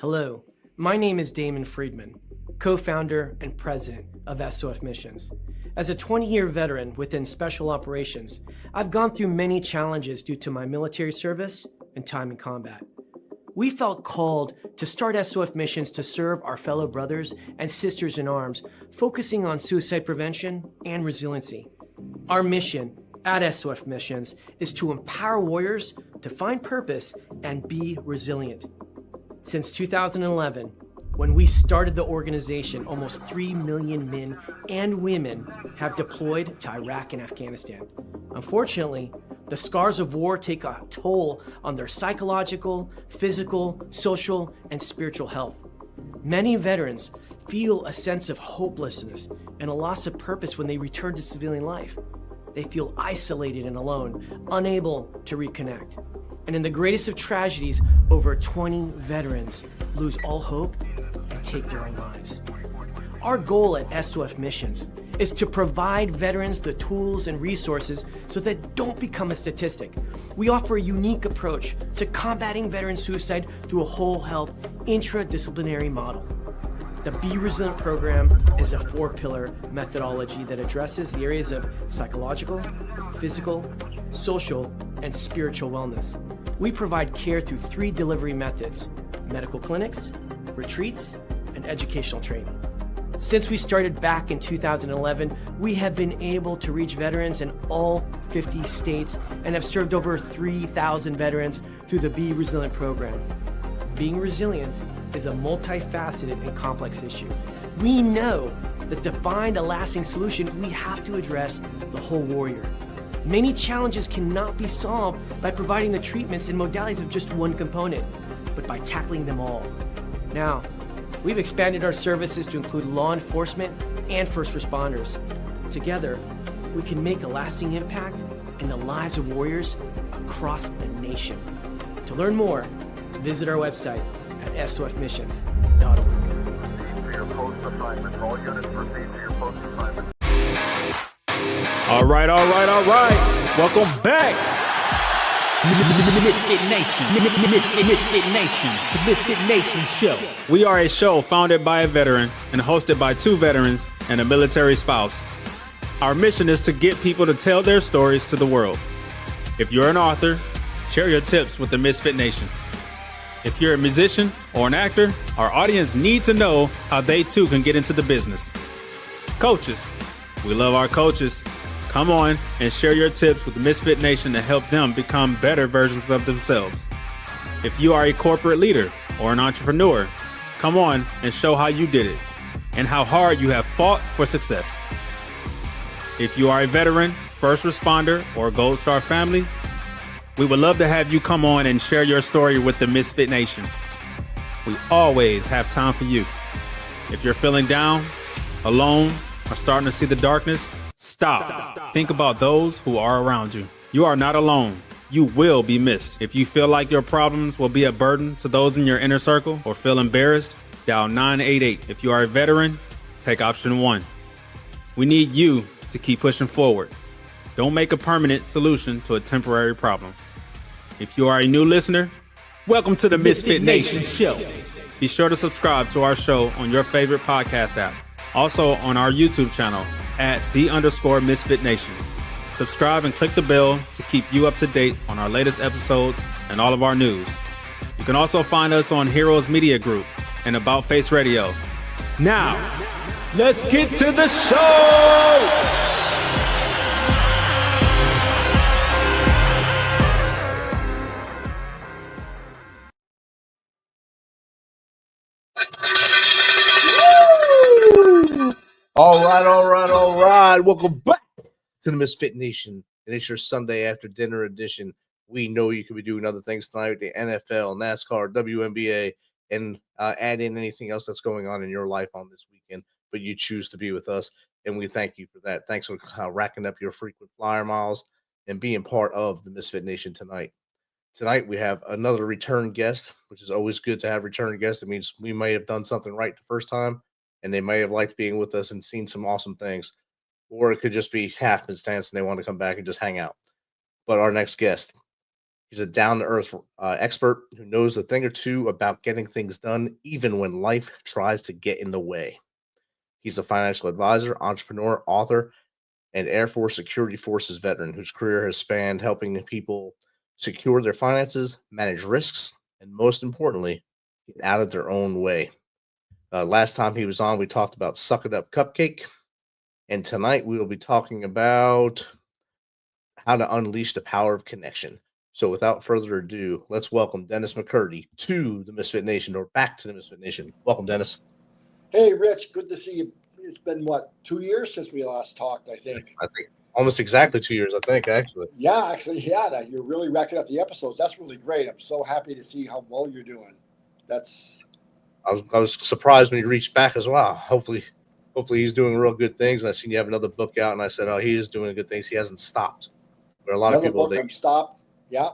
Hello, my name is Damon Friedman, co-founder and president of SOF Missions. As a 20-year veteran within Special Operations, I've gone through many challenges due to my military service and time in combat. We felt called to start SOF Missions to serve our fellow brothers and sisters in arms, focusing on suicide prevention and resiliency. Our mission at SOF Missions is to empower warriors to find purpose and be resilient. Since 2011, when we started the organization, almost 3 million men and women have deployed to Iraq and Afghanistan. Unfortunately, the scars of war take a toll on their psychological, physical, social, and spiritual health. Many veterans feel a sense of hopelessness and a loss of purpose when they return to civilian life. They feel isolated and alone, unable to reconnect. And in the greatest of tragedies, over 20 veterans lose all hope and take their own lives. Our goal at SOF Missions is to provide veterans the tools and resources so that they don't become a statistic. We offer a unique approach to combating veteran suicide through a whole health intradisciplinary model. The Be Resilient program is a 4-pillar methodology that addresses the areas of psychological, physical, social, and spiritual wellness. We provide care through 3 delivery methods: medical clinics, retreats, and educational training. Since we started back in 2011, we have been able to reach veterans in all 50 states and have served over 3,000 veterans through the Be Resilient program. Being resilient is a multifaceted and complex issue. We know that to find a lasting solution, we have to address the whole warrior. Many challenges cannot be solved by providing the treatments and modalities of just one component, but by tackling them all. Now, we've expanded our services to include law enforcement and first responders. Together, we can make a lasting impact in the lives of warriors across the nation. To learn more, visit our website at sofmissions.org. For your post assignment, all units proceed to your post assignment. All right. Welcome back. MisFitNation, the MisFitNation show. We are a show founded by a veteran and hosted by 2 veterans and a military spouse. Our mission is to get people to tell their stories to the world. If you're an author, share your tips with the Misfit Nation. If you're a musician or an actor, our audience needs to know how they too can get into the business. Coaches, we love our coaches. Come on and share your tips with the Misfit Nation to help them become better versions of themselves. If you are a corporate leader or an entrepreneur, come on and show how you did it and how hard you have fought for success. If you are a veteran, first responder, or Gold Star family, we would love to have you come on and share your story with the Misfit Nation. We always have time for you. If you're feeling down, alone, or starting to see the darkness, stop. Think about those who are around you. You are not alone. You will be missed. If you feel like your problems will be a burden to those in your inner circle or feel embarrassed, dial 988. If you are a veteran, take option 1. We need you to keep pushing forward. Don't make a permanent solution to a temporary problem. If you are a new listener, welcome to the Misfit Nation show. Be sure to subscribe to our show on your favorite podcast app. Also on our YouTube channel at @the_Misfit Nation. Subscribe and click the bell to keep you up to date on our latest episodes and all of our news. You can also find us on Heroes Media Group and About Face Radio. Now, let's get to the show! All right. Welcome back to the Misfit Nation. And it's your Sunday after dinner edition. We know you could be doing other things tonight with the NFL, NASCAR, WNBA, and add in anything else that's going on in your life on this weekend. But you choose to be with us, and we thank you for that. Thanks for racking up your frequent flyer miles and being part of the Misfit Nation tonight. Tonight, we have another return guest, which is always good to have return guests. It means we may have done something right the first time, and they may have liked being with us and seen some awesome things. Or it could just be happenstance and they want to come back and just hang out. But our next guest, He's a down-to-earth expert who knows a thing or two about getting things done, even when life tries to get in the way. He's a financial advisor, entrepreneur, author, and Air Force Security Forces veteran whose career has spanned helping people secure their finances, manage risks, and most importantly, get out of their own way. Last time he was on, we talked about Suck It Up Cupcake. And tonight we will be talking about how to unleash the power of connection. So without further ado, let's welcome Dennis McCurdy to the Misfit Nation, or back to the Misfit Nation. Welcome, Dennis. Hey, Rich, good to see you. It's been, 2 years since we last talked, I think. I think almost exactly 2 years, I think, actually. Yeah, actually, yeah, you're really racking up the episodes. That's really great. I'm so happy to see how well you're doing. I was surprised when you reached back as well. Hopefully he's doing real good things. And I seen you have another book out, and I said, oh, he is doing good things. He hasn't stopped. But a lot of people, stop. Yeah.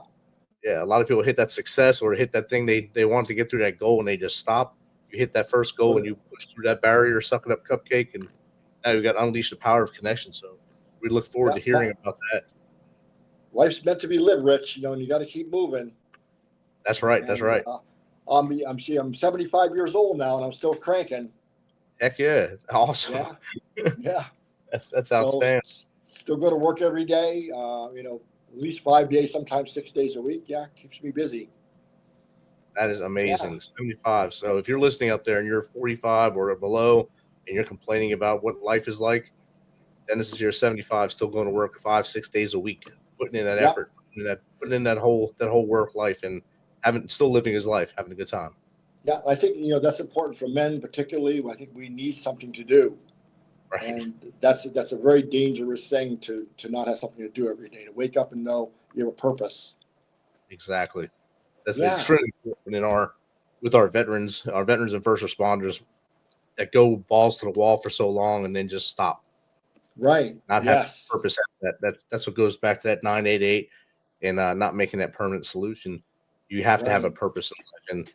Yeah, a lot of people hit that success or hit that thing they want to get through that goal, and they just stop. You hit that first goal and you push through that barrier, Suck It Up Cupcake, and now you've got unleashed the power of connection. So we look forward to hearing about that. Life's meant to be lived, Rich, and you got to keep moving. That's right. That's right. I'm 75 years old now, and I'm still cranking. Heck yeah. Awesome. Yeah. Yeah. That's outstanding. Still go to work every day, at least 5 days, sometimes 6 days a week. Yeah, keeps me busy. That is amazing. Yeah. 75. So if you're listening out there and you're 45 or below and you're complaining about what life is like, Dennis is here 75, still going to work 5-6 days a week, putting in that effort, putting in that whole work life, and still living his life, having a good time. Yeah, I think that's important for men particularly. I think we need something to do. Right. And that's a very dangerous thing to not have something to do every day, to wake up and know you have a purpose. Exactly. That's extremely important with our veterans and first responders that go balls to the wall for so long and then just stop. Right. Not having a purpose. That's what goes back to that 988 and not making that permanent solution. You have to have a purpose in life,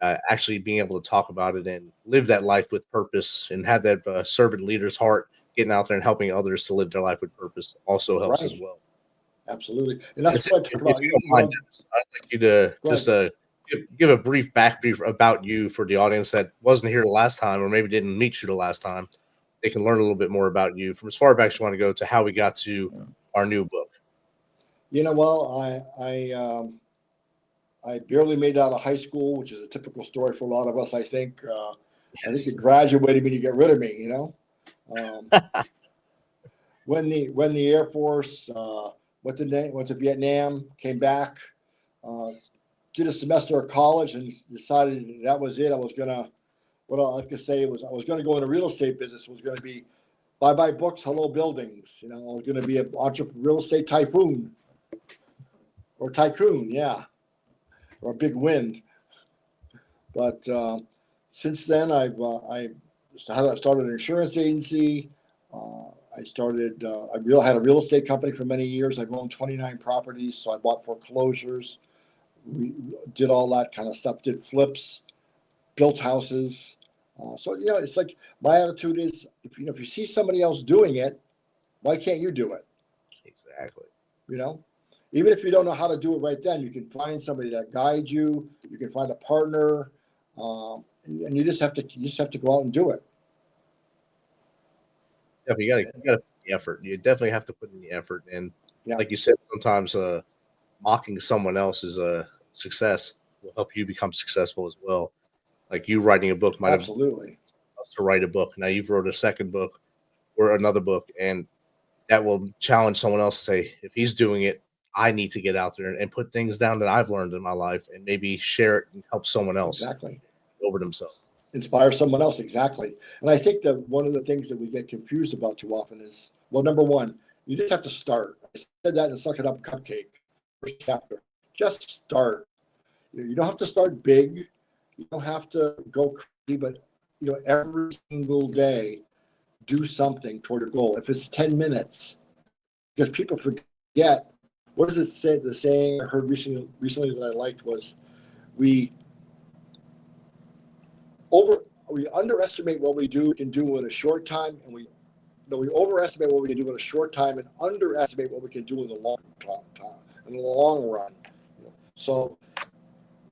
and actually being able to talk about it and live that life with purpose and have that servant leader's heart, getting out there and helping others to live their life with purpose also helps as well. Absolutely. And that's what I talk about. If you don't mind, I'd like you to just give a brief backbrief about you for the audience that wasn't here the last time or maybe didn't meet you the last time. They can learn a little bit more about you from as far back as you want to go to how we got to our new book. I barely made out of high school, which is a typical story for a lot of us, I think. I think you graduated when you get rid of me, When the Air Force went to Vietnam, came back, did a semester of college, and decided that was it. I was gonna go into real estate business. It was gonna be buy books, hello buildings. I was gonna be an real estate tycoon, or big wind. But since then, I started an insurance agency. I had a real estate company for many years. I've owned 29 properties, so I bought foreclosures. We did all that kind of stuff, did flips, built houses. It's like my attitude is, if you see somebody else doing it, why can't you do it? Exactly. Even if you don't know how to do it right then, you can find somebody that guides you. You can find a partner, and you just have to go out and do it. Yeah, you got to put the effort. You definitely have to put in the effort, and like you said, sometimes mocking someone else's success will help you become successful as well. Like you writing a book might have to write a book. Now you've wrote a second book or another book, and that will challenge someone else to say, if he's doing it, I need to get out there and put things down that I've learned in my life and maybe share it and help someone else over themselves. Inspire someone else. Exactly. And I think that one of the things that we get confused about too often is, number one, you just have to start. I said that in Suck It Up Cupcake, first chapter. Just start. You don't have to start big. You don't have to go crazy, but every single day, do something toward your goal. If it's 10 minutes, because people forget. What does it say? The saying I heard recently that I liked was, we underestimate what we can do in a short time, and we overestimate what we can do in a short time and underestimate what we can do in the long time, in the long run. So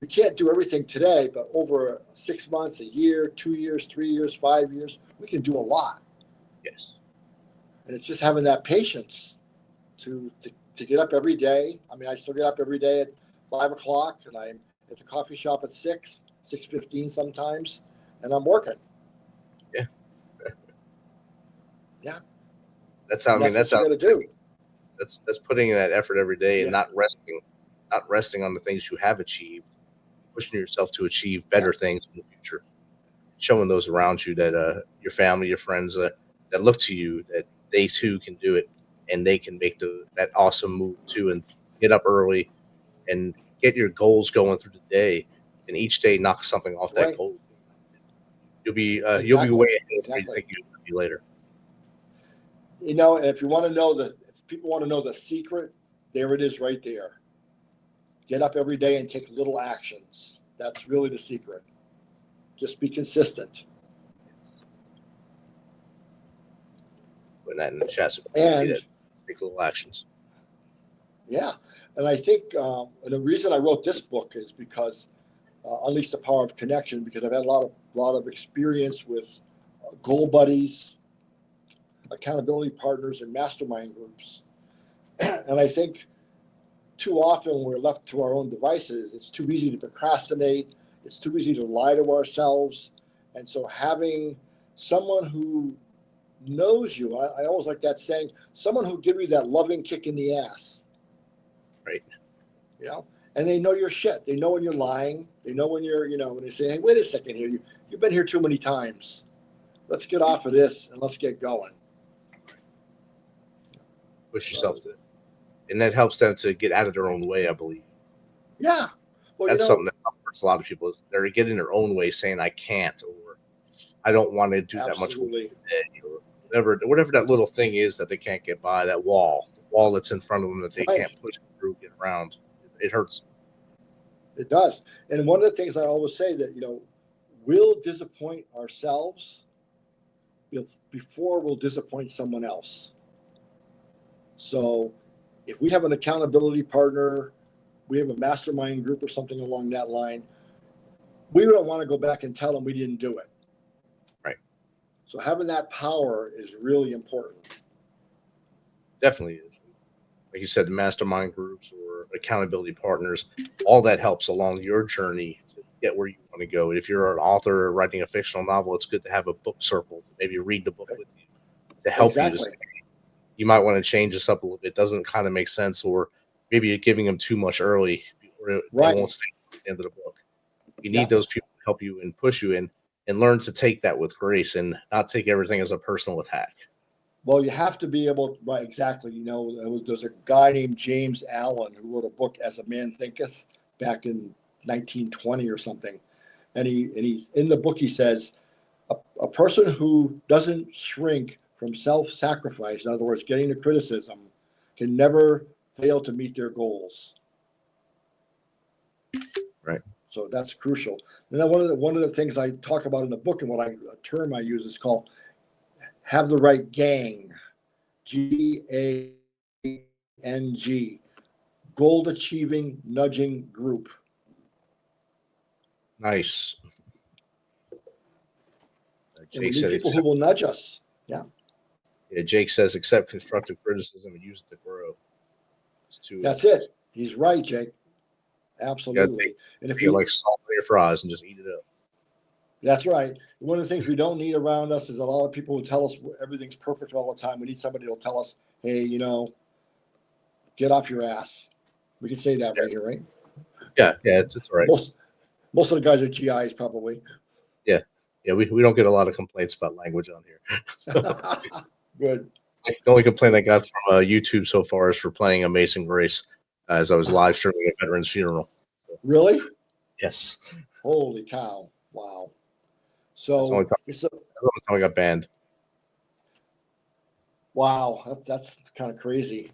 we can't do everything today, but over 6 months, a year, 2 years, 3 years, 5 years, we can do a lot. Yes. And it's just having that patience to get up every day. I mean, I still get up every day at 5 o'clock, and I'm at the coffee shop at 6:15 sometimes, and I'm working. Yeah. Yeah. That's how, I mean, That's that's what how you got to do. that's putting in that effort every day and Yeah. not resting on the things you have achieved, pushing yourself to achieve better things in the future, showing those around you that your family, your friends that look to you, that they too can do it and they can make that awesome move too, and get up early and get your goals going through the day, and each day knock something off that Right. goal. You'll be way Exactly. ahead of where you Exactly. think you'll be later. You know, and if you want to know if people want to know the secret, there it is right there. Get up every day and take little actions. That's really the secret. Just be consistent. Putting that in the chat, so And take little actions. yeah, and I think and the reason I wrote this book is because Unleash the Power of Connection, because I've had a lot of experience with goal buddies, accountability partners, and mastermind groups. And I think too often we're left to our own devices. It's too easy to procrastinate. It's too easy to lie to ourselves. And so having someone who knows you, I always like that saying, someone who give you that loving kick in the ass. Right. You know, and they know your shit. They know when you're lying. They know when you're, when they say, hey, wait a second here. You've been here too many times. Let's get off of this and let's get going. Push yourself to it. And that helps them to get out of their own way, I believe. Yeah. Well, that's something that hurts a lot of people. They're getting in their own way, saying I can't, or I don't want to do that much work today, or whatever that little thing is that they can't get by, that wall that's in front of them that they can't push through, get around. It hurts. It does. And one of the things I always say that, we'll disappoint ourselves before we'll disappoint someone else. So if we have an accountability partner, we have a mastermind group or something along that line, we don't want to go back and tell them we didn't do it. Right. So having that power is really important. Definitely is. Like you said, the mastermind groups or accountability partners, all that helps along your journey to get where you want to go. If you're an author or writing a fictional novel, it's good to have a book circle, maybe read the book with you to help you to say, you might want to change this up a little bit. It doesn't kind of make sense, or maybe you're giving them too much early, or they won't stay at the end of the book. You need those people to help you and push you in, and learn to take that with grace and not take everything as a personal attack. Well, you have to be able to, right, exactly. There's a guy named James Allen who wrote a book, As a Man Thinketh, back in 1920 or something. And he in the book, he says, a person who doesn't shrink from self-sacrifice, in other words, getting the criticism, can never fail to meet their goals. Right. So that's crucial. And then one of the things I talk about in the book, and a term I use is called have the right gang, GANG, goal achieving nudging group. Nice. Jake said people who will nudge us. Yeah. Yeah. Jake says accept constructive criticism and use it to grow. That's it. He's right, Jake. Absolutely. And if you like salt on your fries and just eat it up. That's right. One of the things we don't need around us is a lot of people who tell us everything's perfect all the time. We need somebody who'll tell us, hey, get off your ass. We can say that right here, right? Yeah, it's all right. Most of the guys are GIs probably. Yeah. Yeah, we don't get a lot of complaints about language on here. Good. The only complaint I got from YouTube so far is for playing Amazing Grace as I was live streaming a veteran's funeral. Really? Yes. Holy cow. Wow. So that's the only time I got banned. Wow, that's kind of crazy.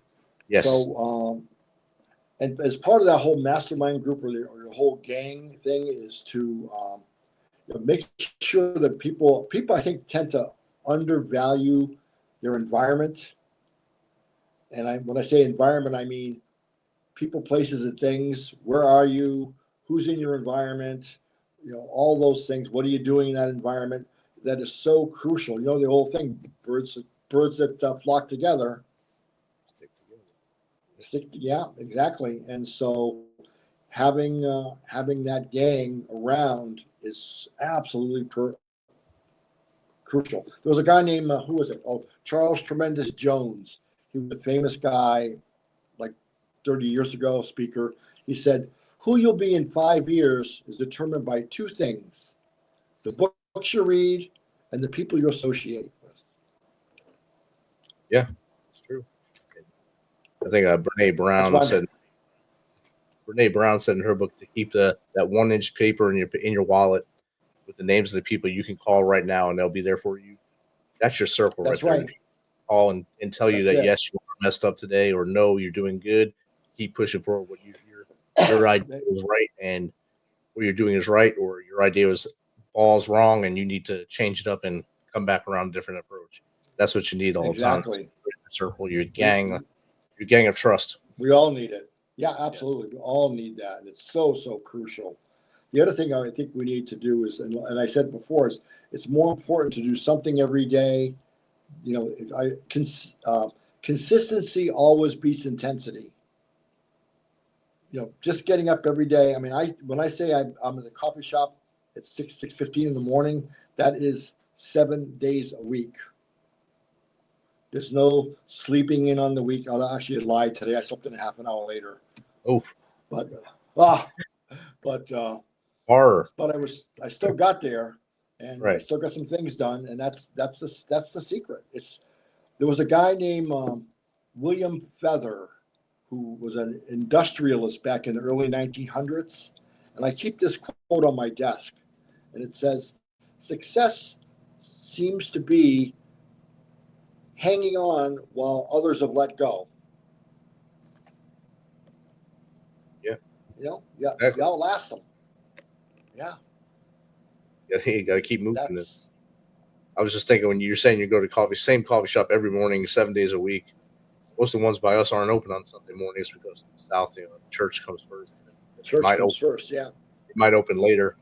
Yes. So, and as part of that whole mastermind group or your whole gang thing is to make sure that people I think tend to undervalue their environment. And when I say environment, I mean people, places, and things. Where are you? Who's in your environment? All those things. What are you doing in that environment? That is so crucial. The whole thing, birds that flock together. Yeah, exactly. And so having that gang around is absolutely crucial. There was a guy named, who was it? Oh, Charles Tremendous Jones. He was a famous guy, like 30 years ago, speaker. He said, who you'll be in 5 years is determined by two things: the books you read and the people you associate with. Yeah, it's true. I think Brene Brown said in her book to keep that 1-inch paper in your wallet with the names of the people you can call right now, and they'll be there for you. That's your circle. That's right there. right. Call and tell you That's that it. yes, you messed up today, or no, you're doing good. Keep pushing forward. What your idea is right, and what you're doing is right, or your idea was balls wrong, and you need to change it up and come back around a different approach. That's what you need all the time. Exactly. Circle, your gang of trust. We all need it. Yeah, absolutely. We all need that. And it's so, so crucial. The other thing I think we need to do is, and I said before, is it's more important to do something every day. Consistency always beats intensity. Just getting up every day. I mean, when I say I'm in the coffee shop at 6:15 in the morning, that is 7 days a week. There's no sleeping in on the week. I actually lied today. I slept in half an hour later. Oh, But horror. But I still got there, and I Right. still got some things done, and that's the secret. There was a guy named William Feather, who was an industrialist back in the early 1900s, and I keep this quote on my desk, and it says, "Success seems to be hanging on while others have let go." Yeah. Yeah, Exactly. you outlast them. Yeah, You got to keep moving. that's I was just thinking when you're saying you go to same coffee shop every morning, 7 days a week. Most of the ones by us aren't open on Sunday mornings because the South, church comes first. church might comes open. first. Yeah, It might open later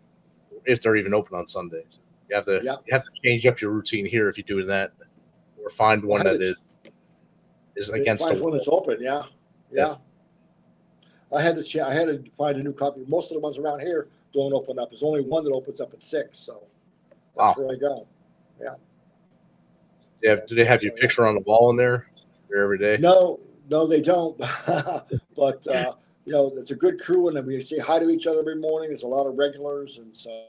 if they're even open on Sundays. You have to Yeah. you have to change up your routine here if you're doing that, or find one that is against the find one that's open. Yeah. I had to find a new coffee. Most of the ones around here don't open up. There's only one that opens up at 6, so that's Wow. where I go. Do they have your picture on the wall in there every day? No, they don't. But it's a good crew, and we say hi to each other every morning. There's a lot of regulars, and so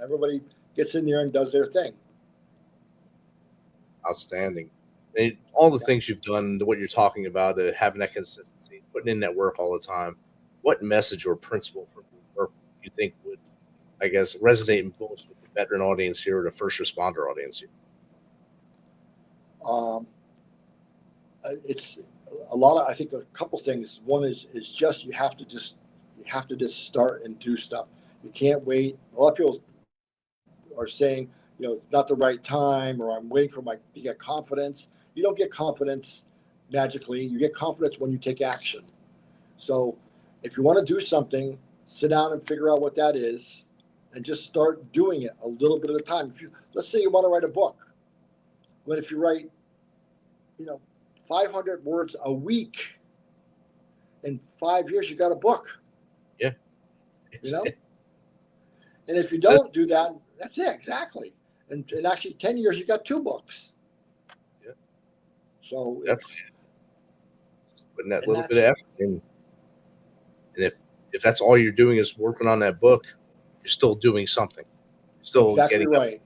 everybody gets in there and does their thing. Outstanding. And all the things you've done, what you're talking about, having that consistency, putting in that work all the time. What message or principle from your work do you think would, I guess, resonate most with the veteran audience here or the first responder audience here? It's a lot of, I think, a couple things. One is just you have to just start and do stuff. You can't wait. A lot of people are saying, it's not the right time, or I'm waiting to get confidence. You don't get confidence magically. You get confidence when you take action. So if you want to do something, sit down and figure out what that is, and just start doing it a little bit at a time. Let's say you want to write a book. But if you write, 500 words a week, in 5 years, you got a book. Yeah. And if you don't do that, that's it, exactly. And actually 10 years, you got 2 books. Yeah. So Just putting that little bit of effort in. And if that's all you're doing is working on that book, you're still doing something. You're still exactly getting right.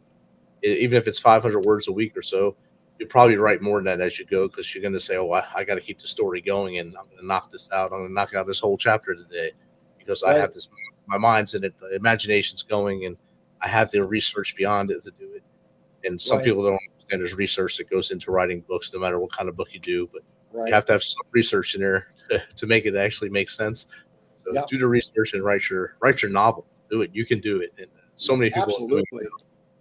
Even if it's 500 words a week or so, you'll probably write more than that as you go, because you're going to say, oh, I got to keep the story going, and I'm going to knock this out. I'm going to knock out this whole chapter today because I have this, my mind's in it, the imagination's going, and I have the research beyond it to do it. And some people don't understand there's research that goes into writing books, no matter what kind of book you do, but you have to have some research in there to make it actually make sense. So do the research and write your novel. Do it. You can do it. And so many people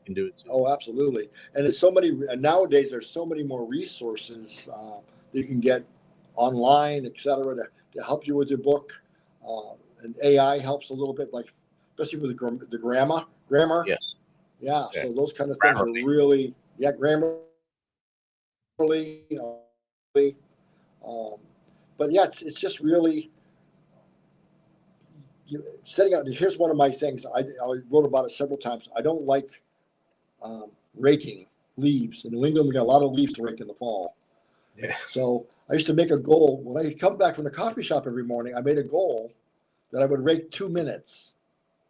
can do it too. Oh, absolutely. And there's so many nowadays. There's so many more resources that you can get online, etc., to help you with your book. And AI helps a little bit, like especially with the grammar. Yes. Yeah. Yeah. So those kind of things Grammarly. are really, Grammarly. But yeah, it's just really setting out. Here's one of my things. I wrote about it several times. I don't like raking leaves. In New England, we got a lot of leaves to rake in the fall. Yeah. So I used to make a goal when I come back from the coffee shop every morning. I made a goal that I would rake 2 minutes,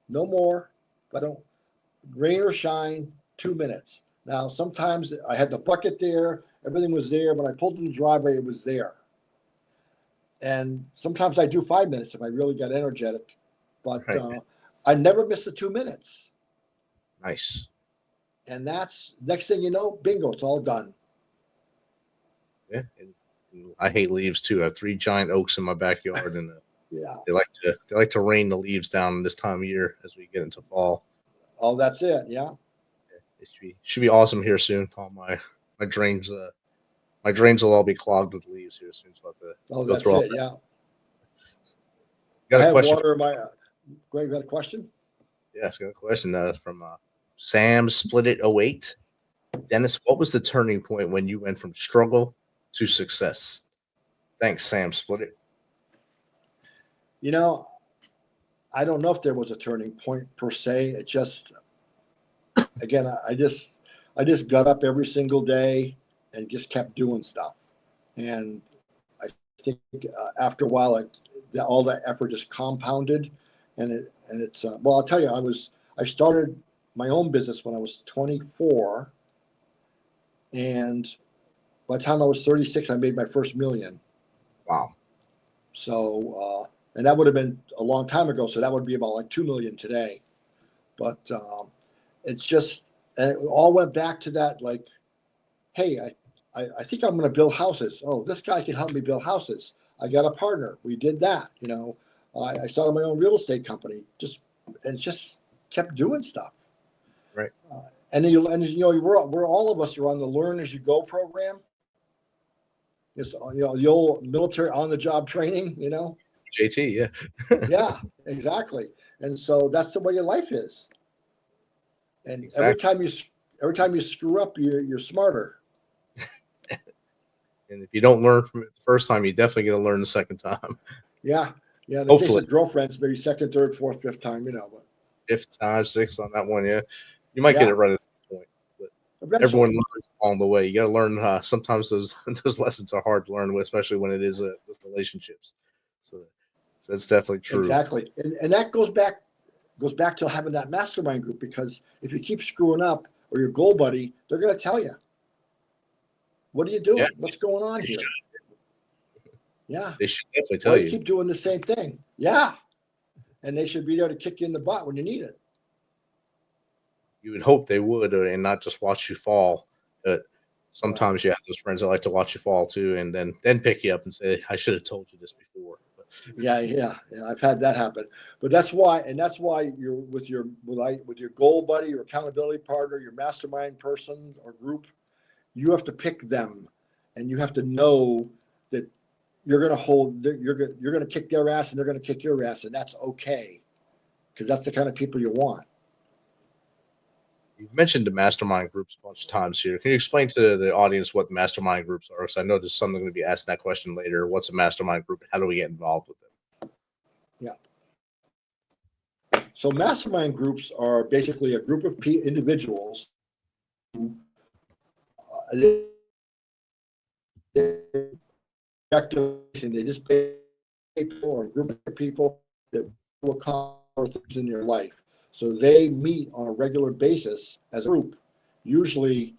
no more. I don't rain or shine, 2 minutes. Now sometimes I had the bucket there, everything was there. When I pulled in the driveway, it was there. And sometimes I do 5 minutes if I really got energetic, but I never miss the 2 minutes. Nice. And that's next thing you know, bingo, it's all done. Yeah. And I hate leaves too. I have 3 giant oaks in my backyard, and Yeah. they like to rain the leaves down this time of year as we get into fall. Oh, that's it. Yeah. It should be awesome here soon. All my drains will all be clogged with leaves here soon. So I'll have to go That's through all it. that. Yeah. Got I a have question? water in my. Greg, you got a question? Yes, got a question from Sam Split It 08. Dennis, what was the turning point when you went from struggle to success? Thanks, Sam Split It. I don't know if there was a turning point per se. It just, again, I just got up every single day and just kept doing stuff. And I think after a while, all that effort just compounded, and it's well, I'll tell you, I started my own business when I was 24, and by the time I was 36, I made my first million. Wow. So, and that would have been a long time ago. So that would be about like 2 million today. But it's just, and it all went back to that, like, hey, I think I'm going to build houses. Oh, this guy can help me build houses. I got a partner. We did that. I started my own real estate company. Just kept doing stuff. Right. And then we're all of us are on the Learn as You Go program. It's the old military on the job training. JT, yeah. Yeah, exactly. And so that's the way your life is. And Exactly. every time you screw up, you're smarter. And if you don't learn from it the first time, you definitely going to learn the second time. Yeah. In the case Hopefully. of girlfriends, maybe second, third, fourth, fifth time, But Fifth time, sixth on that one, yeah. You might get it right at some point. But eventually. everyone learns along the way. You got to learn. Sometimes those lessons are hard to learn, especially when it is with relationships. So that's definitely true. Exactly. And that goes back to having that mastermind group, because if you keep screwing up, or your goal buddy, they're going to tell you, what are you doing? Yeah. What's going on here? Yeah. They should definitely tell you. Keep doing the same thing. Yeah. And they should be there to kick you in the butt when you need it. You would hope they would, and not just watch you fall. But sometimes you have those friends that like to watch you fall too, and then pick you up and say, "I should have told you this before." But, Yeah. I've had that happen. But that's why you're with your goal buddy, your accountability partner, your mastermind person or group. You have to pick them, and you have to know that you're going to kick their ass, and they're going to kick your ass, and that's okay, because that's the kind of people you want. you've mentioned the mastermind groups a bunch of times here. Can you explain to the audience what mastermind groups are? Because I know there's someone going to be asking that question later. What's a mastermind group? How do we get involved with it? Yeah. So mastermind groups are basically a group of individuals who they just pay people or a group of people that will accomplish things in your life. So they meet on a regular basis as a group. Usually,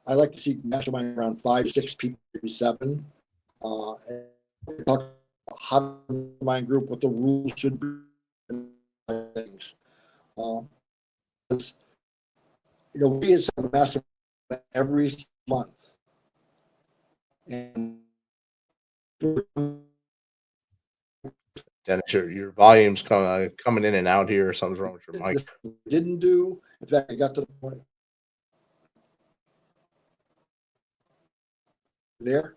I like to see mastermind around 5 to 6 people, maybe 7. And talk about how to mastermind group, what the rules should be, and things. We have a mastermind every month, and Dennis, your volume's coming in and out here. Something's wrong with your mic. Didn't do. In fact, I got to the point there.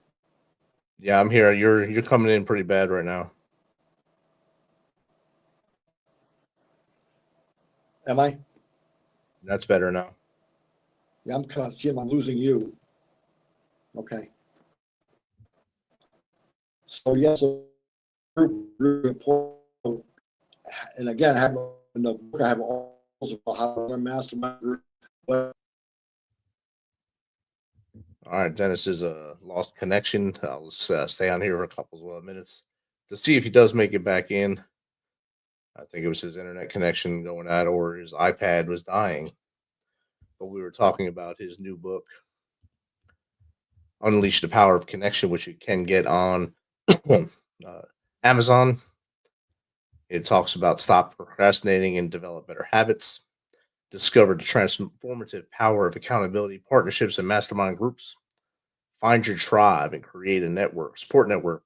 Yeah, I'm here. You're coming in pretty bad right now. Am I? That's better now. Yeah, I'm kind of seeing I'm losing you. Okay. So yes, really important. And again, I have in the book, I have all about how to run a mastermind group. But All right, Dennis is lost connection. I'll just stay on here for a couple of minutes to see if he does make it back in. I think it was his internet connection going out, or his iPad was dying. But we were talking about his new book, Unleash the Power of Connection, which you can get on Amazon. It talks about stop procrastinating and develop better habits, discover the transformative power of accountability, partnerships, and mastermind groups, find your tribe and create a network, support network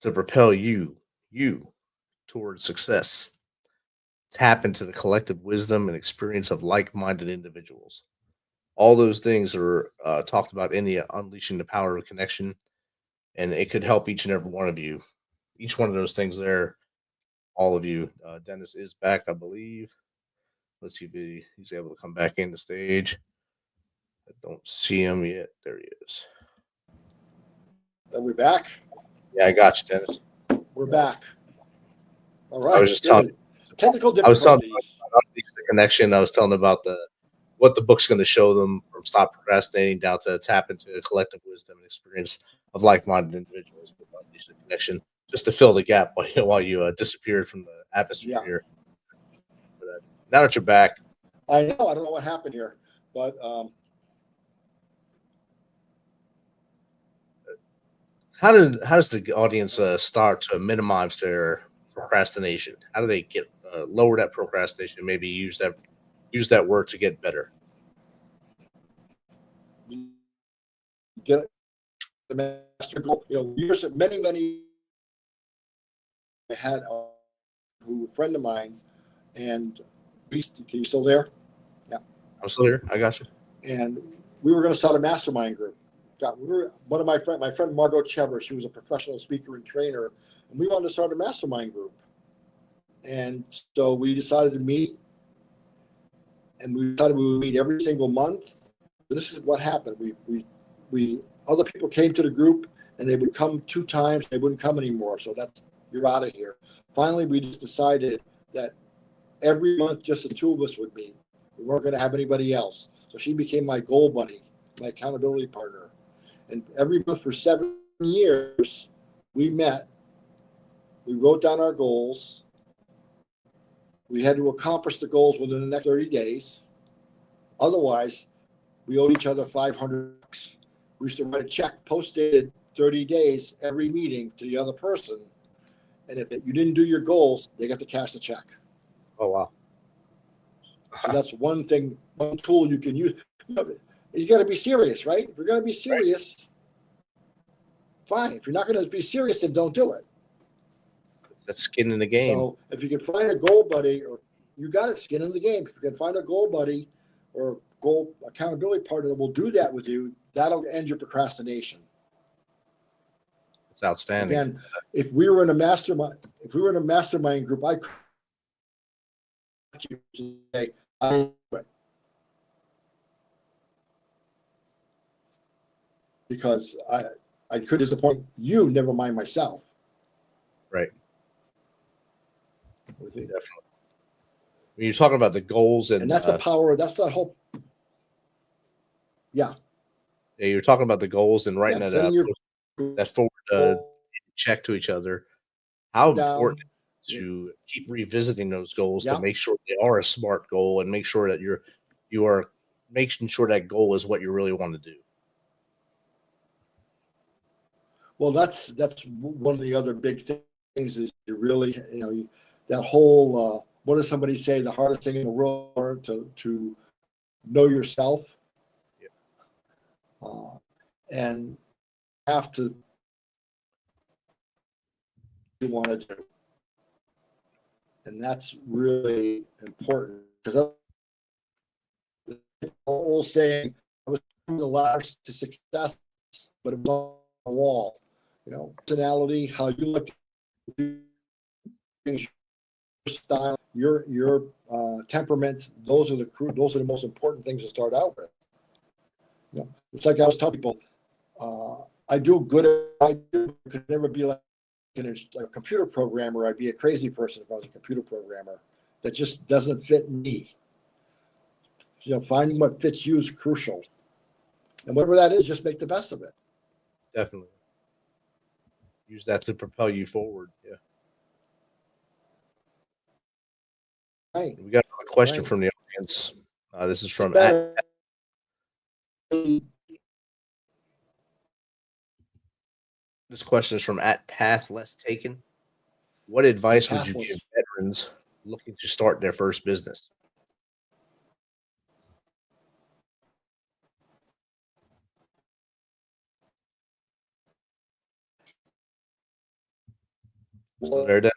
to propel you towards success. Tap into the collective wisdom and experience of like-minded individuals. All those things are talked about in the Unleashing the Power of Connection, and it could help each and every one of you. Each one of those things there, all of you. Dennis is back, I believe. Let's see if he's able to come back in the stage. I don't see him yet. There he is. are we back? Yeah, I got you, Dennis. We're back. All right. I was just telling. Technical I was telling difficulties. about the connection. I was telling about what the book's going to show them, from stop procrastinating down to tap into the collective wisdom and experience of like-minded individuals with Unleash the Connection, just to fill the gap while you disappeared from the atmosphere here. But, now that you're back, I know. I don't know what happened here, but how does the audience start to minimize their procrastination? How do they get lower that procrastination? Maybe use that word to get better. get the master goal. Years, many. I had a friend of mine, and can you still there? Yeah, I'm still here. I got you. and we were going to start a mastermind group. One of my friend Margot Chever, she was a professional speaker and trainer, and we wanted to start a mastermind group. And so we decided to meet, and we decided we would meet every single month. This is what happened. We other people came to the group, and they would come 2 times. They wouldn't come anymore. So you're out of here. Finally, we just decided that every month just the 2 of us would meet. We weren't going to have anybody else. So she became my goal buddy, my accountability partner. And every month for 7 years, we met. We wrote down our goals. We had to accomplish the goals within the next 30 days. Otherwise, we owed each other $500. We used to write a check post-dated 30 days every meeting to the other person. And if you didn't do your goals, they got to cash the check. Oh, wow. So that's one tool you can use. You got to be serious, right? If you're going to be serious, fine. If you're not going to be serious, then don't do it. That's skin in the game. So if you can find a goal buddy, or you got it, skin in the game. If you can find a goal buddy or goal accountability partner that will do that with you, that'll end your procrastination. It's outstanding. Again, if we were in a mastermind group, I could say, because I could disappoint you, never mind myself. Right. Definitely. When you're talking about the goals And that's the power. That's the whole. Yeah. Yeah, you're talking about the goals and writing that forward check to each other. How important it is to keep revisiting those goals to make sure they are a smart goal, and make sure that you are making sure that goal is what you really want to do. Well, that's one of the other big things is you really, that whole, what does somebody say? The hardest thing in the world to know yourself. Yeah. And have to you want to do. And that's really important, because the whole saying, I was the ladder to success, but it was on the wall. Personality, how you look at things, your style, your temperament. Those are the most important things to start out with. You know, it's like I was telling people, I do good. I could never be like a computer programmer. I'd be a crazy person if I was a computer programmer. That just doesn't fit me. You know, finding what fits you is crucial, and whatever that is, just make the best of it. Definitely. Use that to propel you forward. Yeah. Right. We got a question Right. from the audience. This is from Better. This question is from @Path Less Taken. What advice would you Pathless. give veterans looking to start their first business? Still there, Dennis?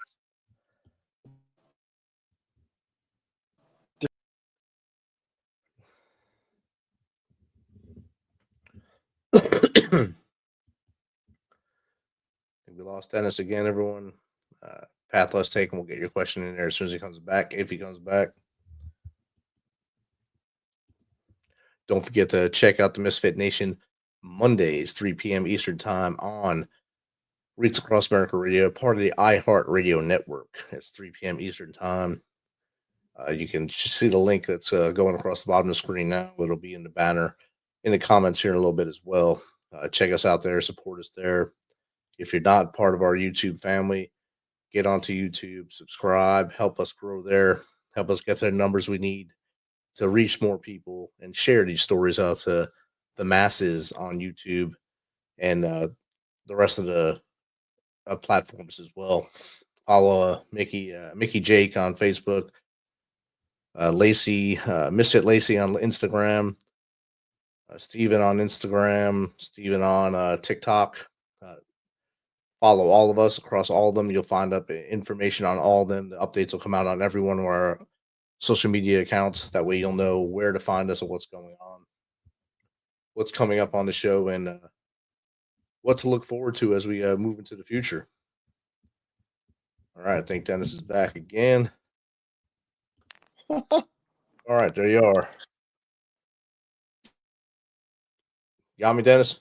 We lost Dennis again, everyone. Path Less Taken. We'll get your question in there as soon as he comes back, if he comes back. Don't forget to check out the Misfit Nation Mondays, 3 p.m. Eastern Time on Reach Across America Radio, part of the iHeart Radio Network. It's 3 p.m. Eastern Time. You can see the link that's going across the bottom of the screen now. It'll be in the banner in the comments here in a little bit as well. Check us out there, support us there. If you're not part of our YouTube family, get onto YouTube, subscribe, help us grow there, help us get the numbers we need to reach more people and share these stories out to the masses on YouTube and the rest of the platforms as well. Follow Mickey Jake on Facebook, Lacey, Misfit Lacey on Instagram, Steven on Instagram, Steven on TikTok. Follow all of us across all of them. You'll find up information on all of them. The updates will come out on every one of our social media accounts. That way you'll know where to find us and what's going on, what's coming up on the show, and what to look forward to as we move into the future. All right, I think Dennis is back again. All right, there you are. Got me, Dennis?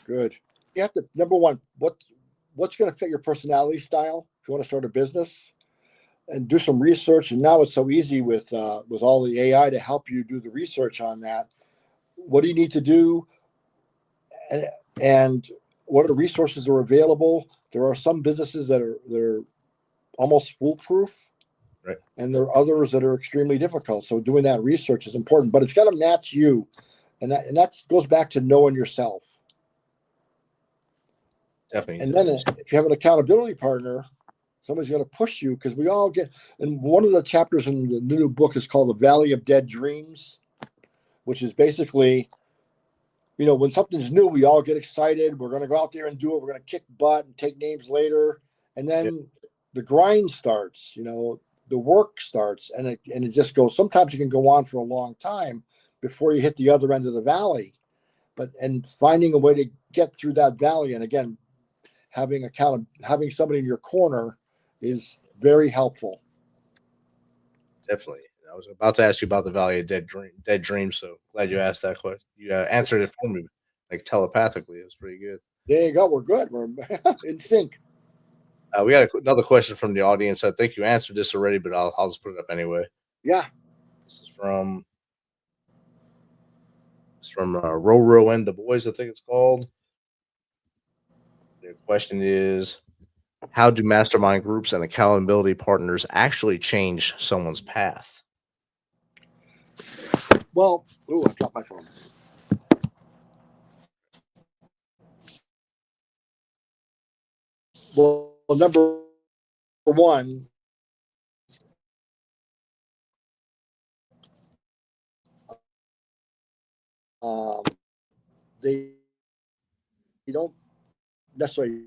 Good. You have to, number one, what's going to fit your personality style if you want to start a business, and do some research. And now it's so easy with all the AI to help you do the research on that. What do you need to do, and what are the resources that are available? There are some businesses they're almost foolproof, right, and there are others that are extremely difficult. So doing that research is important, but it's got to match you, and that goes back to knowing yourself. Definitely. And then if you have an accountability partner, somebody's going to push you, because we all get. And one of the chapters in the new book is called The Valley of Dead Dreams, which is basically, you know, when something's new, we all get excited. We're going to go out there and do it. We're going to kick butt and take names later. And then the grind starts, you know, the work starts, and it just goes. Sometimes it can go on for a long time before you hit the other end of the valley. And finding a way to get through that valley, and again, having somebody in your corner is very helpful. Definitely. I was about to ask you about the Valley of Dead Dreams, so glad you asked that question. You answered it for me, like telepathically. It was pretty good. There you go. We're good. We're in sync. We got another question from the audience. I think you answered this already, but I'll just put it up anyway. Yeah. This is from Roro and the Boys, I think it's called. The question is, how do mastermind groups and accountability partners actually change someone's path? Well, I dropped my phone. Well, number one, they don't necessarily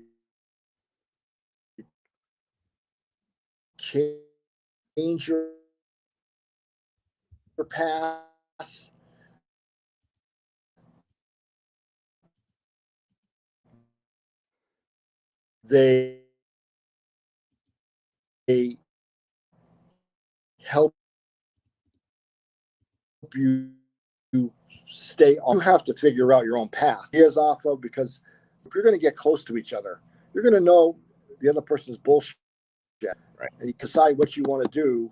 change your path. They help you stay on. You have to figure out your own path. Here's off of, because if you're going to get close to each other, you're going to know the other person's bullshit, Right. and you decide what you want to do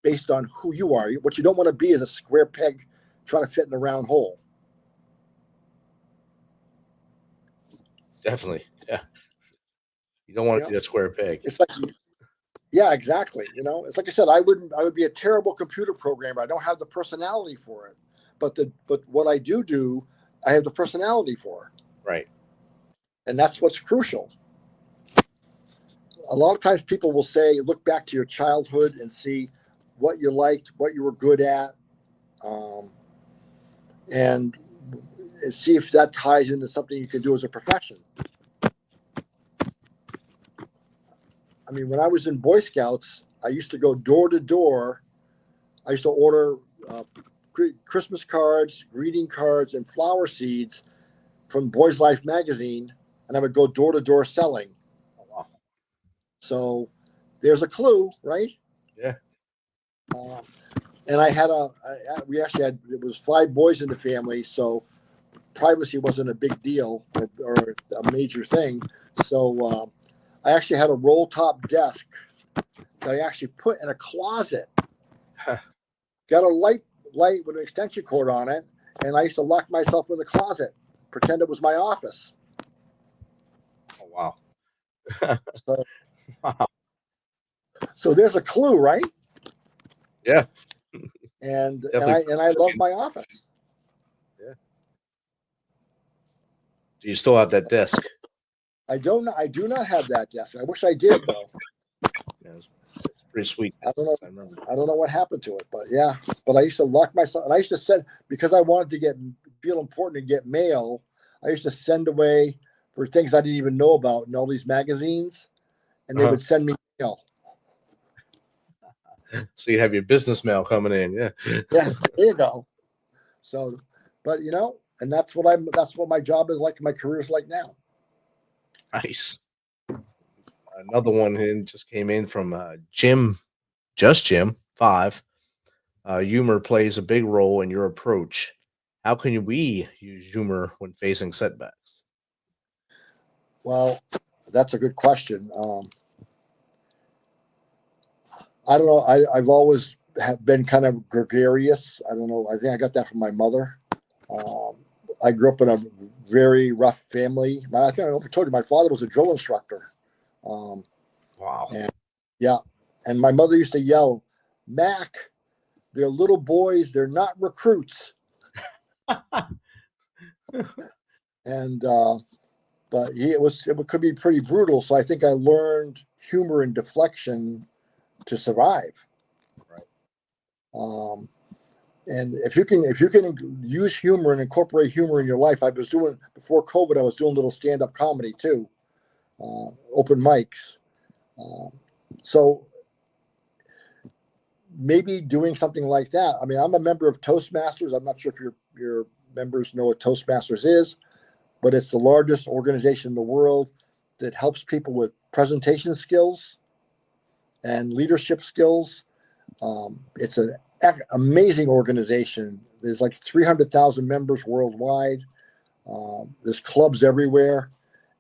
based on who you are. What you don't want to be is a square peg trying to fit in a round hole. Definitely. Yeah. You don't want to be that square peg. It's like, yeah, exactly. You know, it's like I said, I would be a terrible computer programmer. I don't have the personality for it, but what I do, I have the personality for. Right. And that's what's crucial. A lot of times people will say, look back to your childhood and see what you liked, what you were good at, and see if that ties into something you can do as a profession. I mean, when I was in Boy Scouts, I used to go door to door. I used to order Christmas cards, greeting cards, and flower seeds from Boys Life magazine, and I would go door to door selling. Oh, wow. So there's a clue, right? Yeah. And we actually had, it was 5 boys in the family, so privacy wasn't a big deal or a major thing. So I actually had a roll top desk that I actually put in a closet. Got a light with an extension cord on it, and I used to lock myself in the closet, pretend it was my office. Oh, wow. So, Wow. so there's a clue, right? Yeah. And Definitely. I love my office. Yeah. Do you still have that desk? I do not have that desk. I wish I did, though. Yeah, it's pretty sweet. I don't know. I remember. I don't know what happened to it, but yeah. But I used to lock myself, and I used to send, because I wanted to feel important and get mail. I used to send away for things I didn't even know about in all these magazines, and they would send me mail. So you have your business mail coming in, yeah. Yeah, there you go. So, but and that's what my job is like. My career is like now. Nice. Another one just came in from Jim 5. Humor plays a big role in your approach. How can we use humor when facing setbacks? Well, that's a good question. I don't know. I've always been kind of gregarious. I don't know. I think I got that from my mother. I grew up in a very rough family. I think I told you my father was a drill instructor. Wow. And my mother used to yell, "Mac, they're little boys. They're not recruits." And but it could be pretty brutal. So I think I learned humor and deflection to survive. Right. And if you can use humor and incorporate humor in your life, before COVID, I was doing a little stand-up comedy too, open mics. So maybe doing something like that. I mean, I'm a member of Toastmasters. I'm not sure if your members know what Toastmasters is, but it's the largest organization in the world that helps people with presentation skills and leadership skills. It's an amazing organization. There's like 300,000 members worldwide. There's clubs everywhere,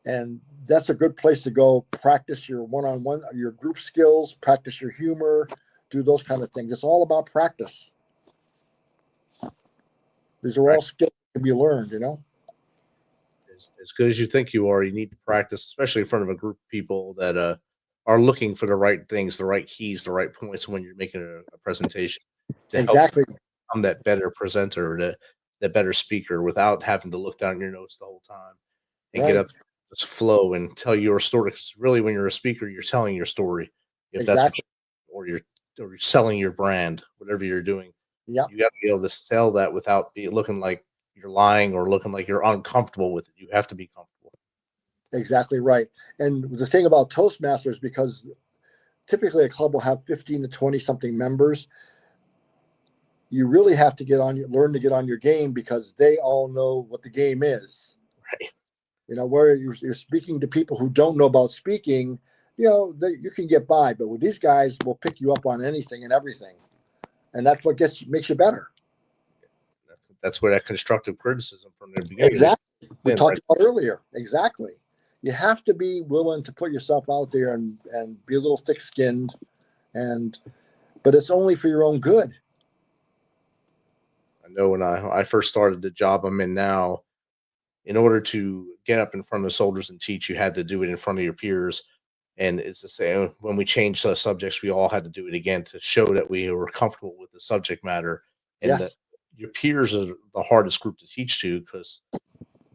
and that's a good place to go practice your one-on-one, your group skills, practice your humor, do those kind of things. It's all about practice. These are all skills that can be learned, As good as you think you are, you need to practice, especially in front of a group of people that are looking for the right things, the right keys, the right points when you're making a presentation. Exactly. I'm that better presenter, that better speaker, without having to look down your notes the whole time and get up, just flow and tell your story. Because really, when you're a speaker, you're telling your story. If that's or you're selling your brand, whatever you're doing. Yeah, you got to be able to sell that without looking like you're lying or looking like you're uncomfortable with it. You have to be comfortable. Exactly right. And the thing about Toastmasters, because typically a club will have 15 to 20 something members, you really have to learn to get on your game, because they all know what the game is. Right. Where you're speaking to people who don't know about speaking, you can get by, but with these guys, will pick you up on anything and everything, and that's what makes you better. That's where that constructive criticism from the beginning. Exactly. We talked right about earlier. Exactly. You have to be willing to put yourself out there and be a little thick-skinned, but it's only for your own good. I know when I first started the job I'm in now, in order to get up in front of the soldiers and teach, you had to do it in front of your peers. And it's the same when we changed the subjects, we all had to do it again to show that we were comfortable with the subject matter. And Yes. that your peers are the hardest group to teach to, because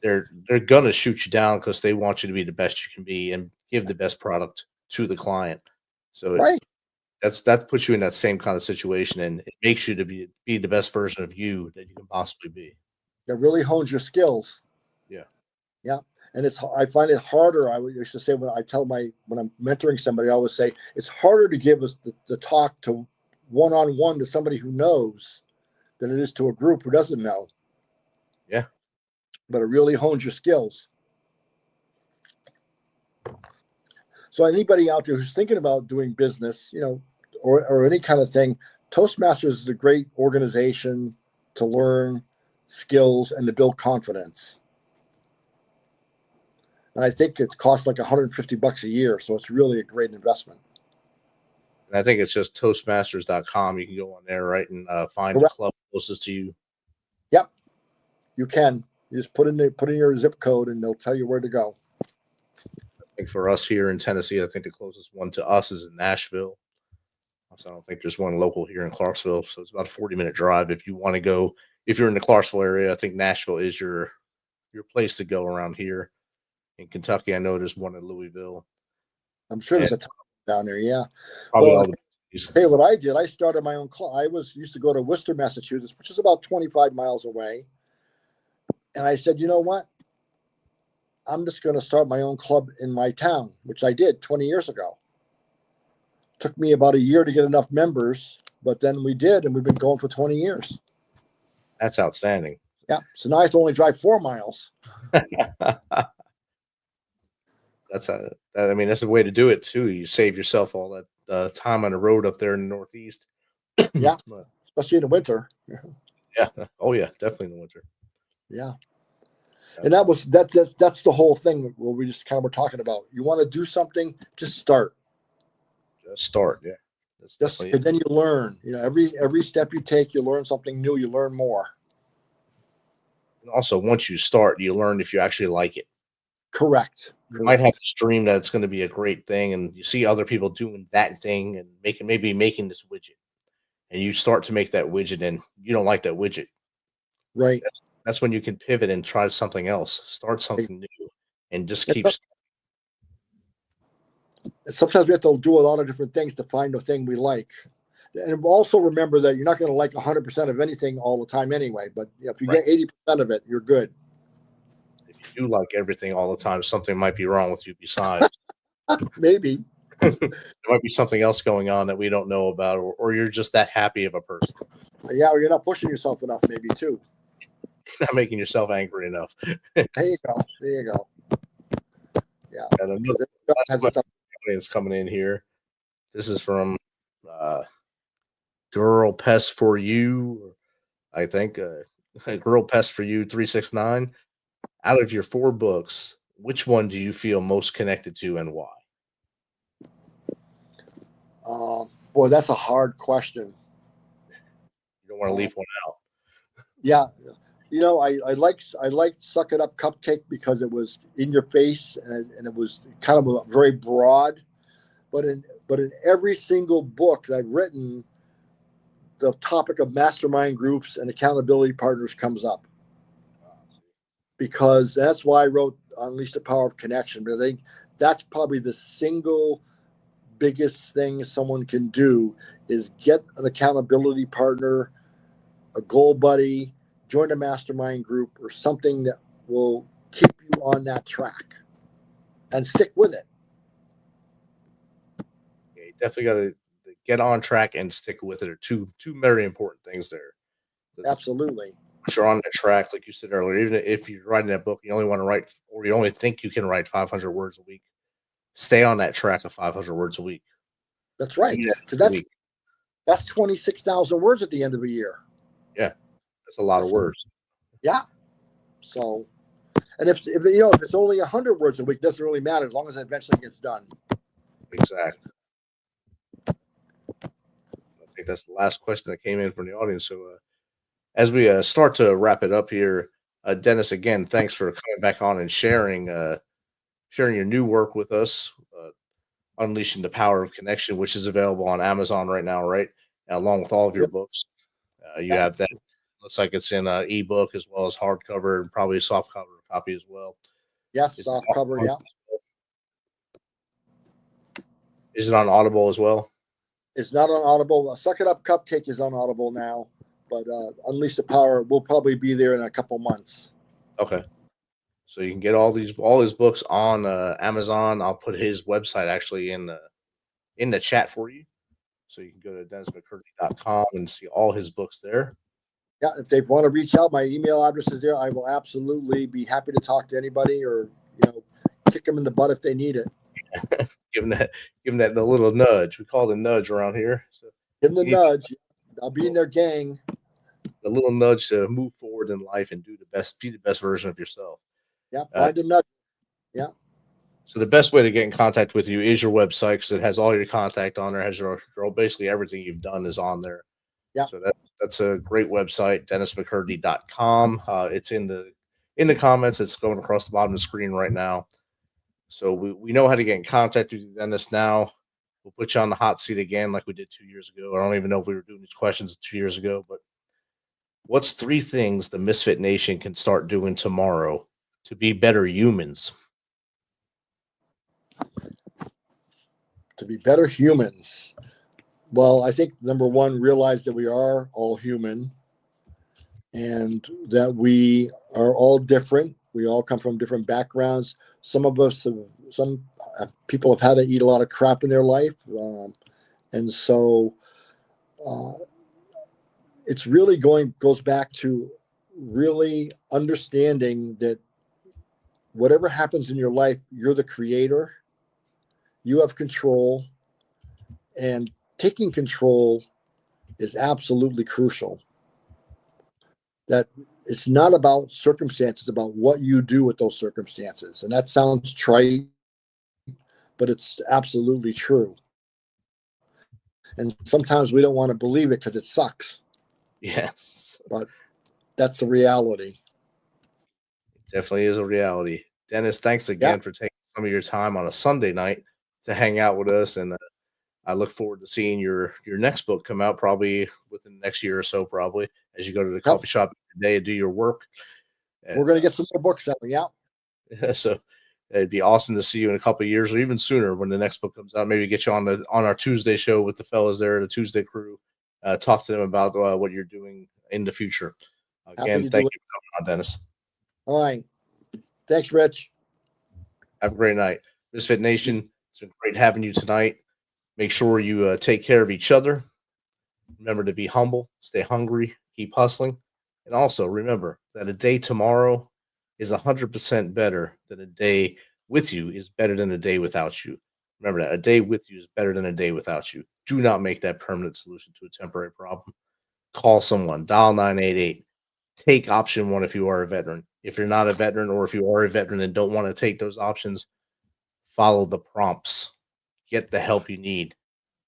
they're gonna shoot you down because they want you to be the best you can be and give the best product to the client. So Right. that puts you in that same kind of situation, and it makes you to be the best version of you that you can possibly be. It really hones your skills. Yeah. Yeah. And I find it harder. I used to say when I'm mentoring somebody, I always say it's harder to give us the talk to one-on-one to somebody who knows than it is to a group who doesn't know. Yeah. But it really hones your skills. So anybody out there who's thinking about doing business, or any kind of thing, Toastmasters is a great organization to learn skills and to build confidence. And I think it costs like $150 a year. So it's really a great investment. And I think it's just Toastmasters.com. You can go on there, right, and find Correct. the club closest to you. Yep, you can. You just put in your zip code, and they'll tell you where to go. I think for us here in Tennessee, I think the closest one to us is in Nashville. So I don't think there's one local here in Clarksville. So it's about a 40-minute drive if you want to go. If you're in the Clarksville area, I think Nashville is your place to go around here. In Kentucky, I know there's one in Louisville. I'm sure there's a ton down there. Yeah. Probably Well, all the hey, what I did, I started my own club. I used to go to Worcester, Massachusetts, which is about 25 miles away. And I said, you know what? I'm just going to start my own club in my town, which I did 20 years ago. Took me about a year to get enough members, but then we did, and we've been going for 20 years. That's outstanding. Yeah. So now I have to only drive 4 miles. That's a way to do it too. You save yourself all that time on the road up there in the Northeast. Yeah. But, Especially in the winter. yeah. Oh yeah, definitely in the winter. Yeah. And that's the whole thing where we just kind of were talking about. You want to do something, just start. Just start. Yeah. And then you learn. Every step you take, you learn something new. You learn more. And also, once you start, you learn if you actually like it. Correct. You might have this dream that it's going to be a great thing, and you see other people doing that thing and making this widget, and you start to make that widget, and you don't like that widget. Right. That's when you can pivot and try something else, start something new, and just keep. Sometimes we have to do a lot of different things to find the thing we like. And also remember that you're not going to like 100% of anything all the time anyway, but if you get 80% of it, you're good. If you do like everything all the time, something might be wrong with you besides. Maybe. There might be something else going on that we don't know about, or you're just that happy of a person. Yeah, or you're not pushing yourself enough, maybe too. Not making yourself angry enough. There you go. Yeah. And another audience coming in here. This is from Girl Pest for You, I think. Girl Pest for You 369. Out of your 4 books, which one do you feel most connected to, and why? Boy, that's a hard question. You don't want to leave one out. Yeah. I liked Suck It Up Cupcake because it was in your face and it was kind of very broad. But in every single book that I've written, the topic of mastermind groups and accountability partners comes up. Because that's why I wrote Unleash the Power of Connection. But I think that's probably the single biggest thing someone can do is get an accountability partner, a goal buddy, join a mastermind group, or something that will keep you on that track and stick with it. Yeah, you definitely got to get on track and stick with it. Are two very important things there. Absolutely. Once you're on the track, like you said earlier, even if you're writing that book, you only want to write, or you only think you can write 500 words a week. stay on that track of 500 words a week. That's right. Yeah, Because that's 26,000 words at the end of a year. Yeah, that's a lot of words. Yeah. So, and if it's only 100 words a week, it doesn't really matter as long as it eventually gets done. Exactly. I think that's the last question that came in from the audience. So, as we start to wrap it up here, Dennis, again, thanks for coming back on and sharing your new work with us, Unleashing the Power of Connection, which is available on Amazon right now, right? Along with all of your books. You have that. Looks like it's in ebook as well as hardcover and probably a soft cover copy as well. Yes, soft cover, yeah. Is it on Audible as well? It's not on Audible. Suck It Up Cupcake is on Audible now, but Unleash the Power will probably be there in a couple months. Okay. So you can get all his books on Amazon. I'll put his website actually in the chat for you. So you can go to DennisMcCurdy.com and see all his books there. Yeah, if they want to reach out, my email address is there. I will absolutely be happy to talk to anybody, or kick them in the butt if they need it. Give them that the little nudge. We call it a nudge around here. So give them the nudge. I'll be in their gang. The little nudge to move forward in life and be the best version of yourself. Yeah, find a nudge. Yeah. So the best way to get in contact with you is your website, because it has all your contact on there. It has your basically everything you've done is on there. Yeah. So that's a great website, DennisMcCurdy.com. It's in the comments. It's going across the bottom of the screen right now. So we know how to get in contact with you, Dennis. Now we'll put you on the hot seat again, like we did 2 years ago. I don't even know if we were doing these questions 2 years ago, but what's 3 things the Misfit Nation can start doing tomorrow to be better humans? To be better humans. Well, I think number one, realize that we are all human and that we are all different. We all come from different backgrounds. Some people have had to eat a lot of crap in their life. And so it's really goes back to really understanding that whatever happens in your life, you're the creator. You have control, and taking control is absolutely crucial. That it's not about circumstances, about what you do with those circumstances. And that sounds trite, but it's absolutely true. And sometimes we don't want to believe it because it sucks. Yes. But that's the reality. It definitely is a reality. Dennis, thanks again for taking some of your time on a Sunday night to hang out with us. And I look forward to seeing your next book come out probably within the next year or so, probably, as you go to the coffee shop today and do your work. And, we're going to get some more books out. Yeah. So it'd be awesome to see you in a couple of years or even sooner when the next book comes out. Maybe get you on our Tuesday show with the fellas there, the Tuesday crew. Talk to them about what you're doing in the future. Again, thank you for coming on, Dennis. All right. Thanks, Rich. Have a great night. Misfit Nation, it's been great having you tonight. Make sure you take care of each other. Remember to be humble, stay hungry, keep hustling. And also remember that a day tomorrow is 100% better than a day with you is better than a day without you. Remember that a day with you is better than a day without you. Do not make that permanent solution to a temporary problem. Call someone, dial 988. Take option 1 if you are a veteran. If you're not a veteran, or if you are a veteran and don't want to take those options, follow the prompts. Get the help you need.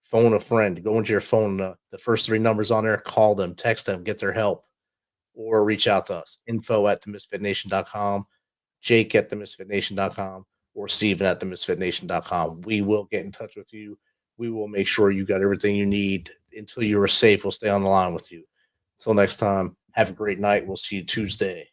Phone a friend. Go into your phone. The first 3 numbers on there. Call them. Text them. Get their help. Or reach out to us. info@themisfitnation.com. Jake@themisfitnation.com. Or Steven@themisfitnation.com. We will get in touch with you. We will make sure you got everything you need. Until you are safe, we'll stay on the line with you. Until next time, have a great night. We'll see you Tuesday.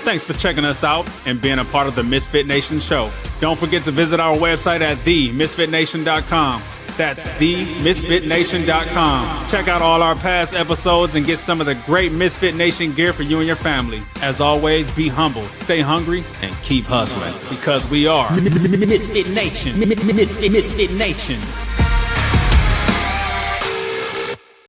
Thanks for checking us out and being a part of the Misfit Nation show. Don't forget to visit our website at themisfitnation.com. That's themisfitnation.com. Check out all our past episodes and get some of the great Misfit Nation gear for you and your family. As always, be humble, stay hungry, and keep hustling, because we are Misfit Nation. Misfit Nation.